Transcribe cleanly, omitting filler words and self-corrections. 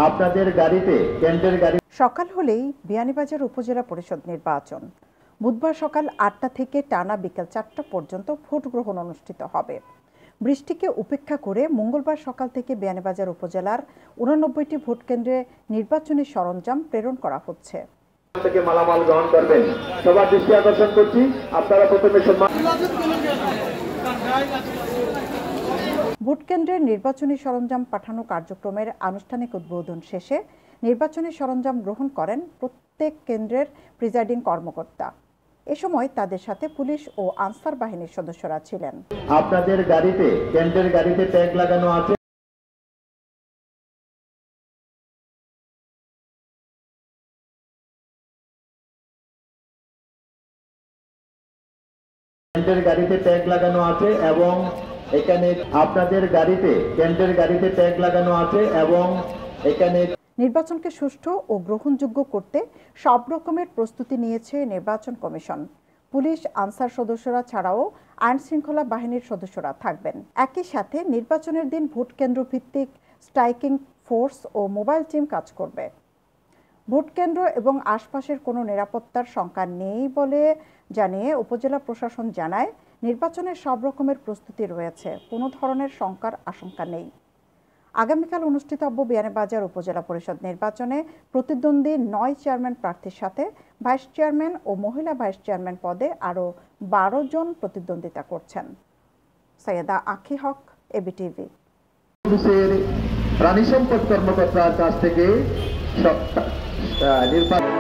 আপনাদের গাড়িতে কেন্দ্রের গাড়ি। সকাল হলেই বিয়ানীবাজার উপজেলা পরিষদ নির্বাচন। বুধবার সকাল ৮টা থেকে টানা বিকেল ৪টা পর্যন্ত ভোট গ্রহণ অনুষ্ঠিত হবে। বৃষ্টিকে উপেক্ষা করে মঙ্গলবার সকাল থেকে বিয়ানীবাজার উপজেলার ৮৯টি ভোট কেন্দ্রে নির্বাচনী সরঞ্জাম প্রেরণ করা হচ্ছে। থেকে মালামাল গ্রহণ করবেন, সবার দৃষ্টি আকর্ষণ করছি। আপনারা প্রথমে ভোট কেন্দ্রের নির্বাচনী সরঞ্জাম পাঠানো কার্যক্রমের আনুষ্ঠানিক উদ্বোধন শেষে নির্বাচনী সরঞ্জাম গ্রহণ করেন প্রত্যেক কেন্দ্রের প্রিজাইডিং কর্মকর্তা। এ সময় তাদের সাথে পুলিশ ও আনসার বাহিনীর সদস্যরা ছিলেন। আপনাদের গাড়িতে কেন্দ্রের গাড়িতে ট্যাগ লাগানো আছে। কেন্দ্রের গাড়িতে ট্যাগ লাগানো আছে এবং এখানে আপনাদের গাড়িতে কেন্দ্রের গাড়িতে ট্যাগ লাগানো আছে এবং এখানে নির্বাচনকে সুষ্ঠু ও গ্রহণযোগ্য করতে সব রকমের প্রস্তুতি নিয়েছে নির্বাচন কমিশন। পুলিশ আনসার সদস্যরা ছাড়াও আইন শৃঙ্খলা বাহিনীর সদস্যরা থাকবেন। একই সাথে নির্বাচনের দিন ভোট কেন্দ্র ভিত্তিক স্ট্রাইকিং ফোর্স ও মোবাইল টিম কাজ করবে। ভোট কেন্দ্র এবং আশপাশের কোনো নিরাপত্তার শঙ্কা নেই বলে জানিয়ে উপজেলা প্রশাসন জানায়, নির্বাচনের সব রকমের প্রস্তুতি রয়েছে, কোনো ধরনের শঙ্কার আশঙ্কা নেই। আগামীকাল অনুষ্ঠিতব্য বিয়ানীবাজার উপজেলা পরিষদ নির্বাচনে প্রতিদ্বন্দ্বী ৯ চেয়ারম্যান প্রার্থীর সাথে ভাইস চেয়ারম্যান ও মহিলা ভাইস চেয়ারম্যান পদে আরও ১২ জন প্রতিদ্বন্দ্বিতা করছেন। সৈয়দা আঁখি হক, এবিটিভি। প্রাণী সম্পদ কর্মকর্তার কাছ থেকে নির্বাচন